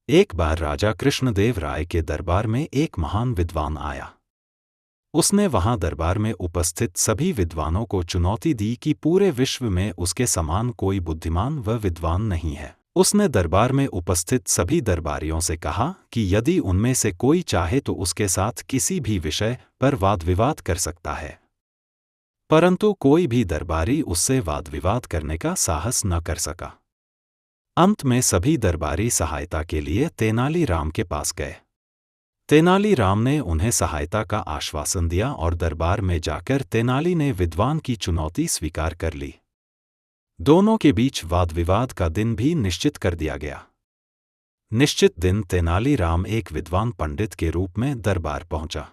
एक बार राजा कृष्णदेव राय के दरबार में एक महान विद्वान आया। उसने वहां दरबार में उपस्थित सभी विद्वानों को चुनौती दी कि पूरे विश्व में उसके समान कोई बुद्धिमान व विद्वान नहीं है। उसने दरबार में उपस्थित सभी दरबारियों से कहा कि यदि उनमें से कोई चाहे तो उसके साथ किसी भी विषय पर वाद विवाद कर सकता है, परंतु कोई भी दरबारी उससे वाद विवाद करने का साहस न कर सका। अंत में सभी दरबारी सहायता के लिए तेनालीराम के पास गए। तेनालीराम ने उन्हें सहायता का आश्वासन दिया और दरबार में जाकर तेनाली ने विद्वान की चुनौती स्वीकार कर ली। दोनों के बीच वाद विवाद का दिन भी निश्चित कर दिया गया। निश्चित दिन तेनालीराम एक विद्वान पंडित के रूप में दरबार पहुंचा।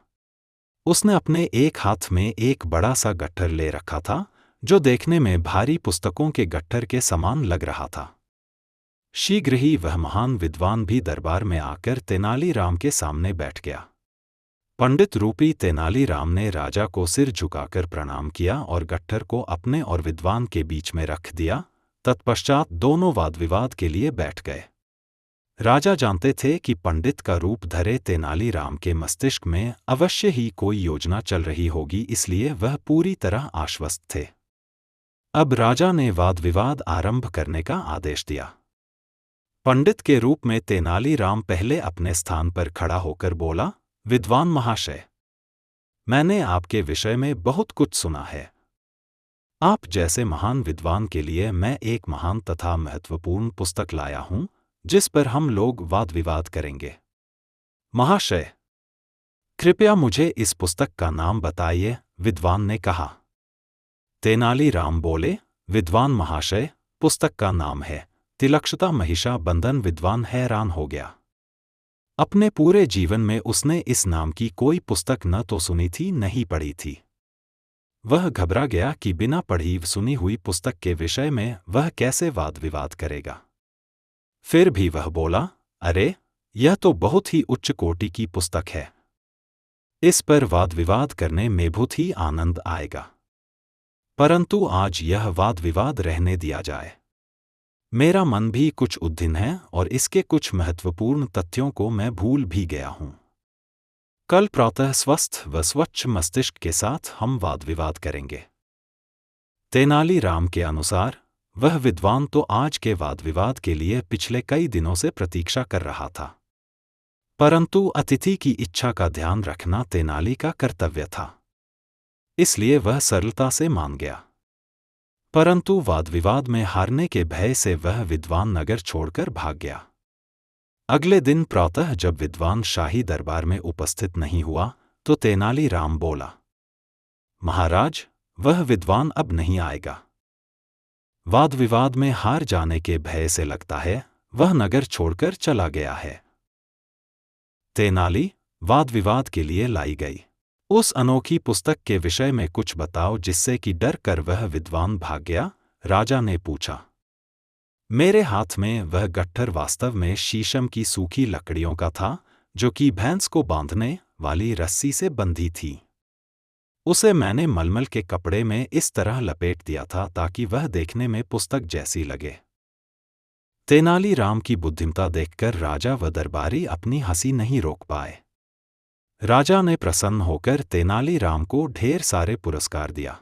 उसने अपने एक हाथ में एक बड़ा सा गट्ठर ले रखा था, जो देखने में भारी पुस्तकों के गट्ठर के समान लग रहा था। शीघ्र ही वह महान विद्वान भी दरबार में आकर तेनालीराम के सामने बैठ गया। पंडित रूपी तेनालीराम ने राजा को सिर झुकाकर प्रणाम किया और गट्ठर को अपने और विद्वान के बीच में रख दिया। तत्पश्चात दोनों वाद विवाद के लिए बैठ गए। राजा जानते थे कि पंडित का रूप धरे तेनालीराम के मस्तिष्क में अवश्य ही कोई योजना चल रही होगी, इसलिए वह पूरी तरह आश्वस्त थे। अब राजा ने वाद विवाद आरंभ करने का आदेश दिया। पंडित के रूप में तेनालीराम पहले अपने स्थान पर खड़ा होकर बोला, विद्वान महाशय, मैंने आपके विषय में बहुत कुछ सुना है। आप जैसे महान विद्वान के लिए मैं एक महान तथा महत्वपूर्ण पुस्तक लाया हूं, जिस पर हम लोग वाद विवाद करेंगे। महाशय, कृपया मुझे इस पुस्तक का नाम बताइए, विद्वान ने कहा। तेनालीराम बोले, विद्वान महाशय, पुस्तक का नाम है तिलक्षिता महिषा बंधन। विद्वान हैरान हो गया। अपने पूरे जीवन में उसने इस नाम की कोई पुस्तक न तो सुनी थी न ही पढ़ी थी। वह घबरा गया कि बिना पढ़ी सुनी हुई पुस्तक के विषय में वह कैसे वाद विवाद करेगा। फिर भी वह बोला, अरे, यह तो बहुत ही उच्च कोटि की पुस्तक है। इस पर वाद विवाद करने में बहुत ही आनंद आएगा, परंतु आज यह वाद विवाद रहने दिया जाए। मेरा मन भी कुछ उद्विग्न है और इसके कुछ महत्वपूर्ण तथ्यों को मैं भूल भी गया हूं। कल प्रातः स्वस्थ व स्वच्छ मस्तिष्क के साथ हम वाद विवाद करेंगे। तेनालीराम के अनुसार वह विद्वान तो आज के वाद विवाद के लिए पिछले कई दिनों से प्रतीक्षा कर रहा था, परंतु अतिथि की इच्छा का ध्यान रखना तेनाली का कर्तव्य था, इसलिए वह सरलता से मान गया। परंतु वाद विवाद में हारने के भय से वह विद्वान नगर छोड़कर भाग गया। अगले दिन प्रातः जब विद्वान शाही दरबार में उपस्थित नहीं हुआ तो तेनालीराम बोला, महाराज, वह विद्वान अब नहीं आएगा। वाद विवाद में हार जाने के भय से लगता है वह नगर छोड़कर चला गया है। तेनाली वाद विवाद के लिए लाई गई। उस अनोखी पुस्तक के विषय में कुछ बताओ जिससे कि डर कर वह विद्वान भाग गया, राजा ने पूछा। मेरे हाथ में वह गट्ठर वास्तव में शीशम की सूखी लकड़ियों का था, जो कि भैंस को बांधने वाली रस्सी से बंधी थी। उसे मैंने मलमल के कपड़े में इस तरह लपेट दिया था ताकि वह देखने में पुस्तक जैसी लगे। तेनालीराम की बुद्धिमत्ता देखकर राजा व दरबारी अपनी हंसी नहीं रोक पाए। राजा ने प्रसन्न होकर तेनालीराम को ढेर सारे पुरस्कार दिया।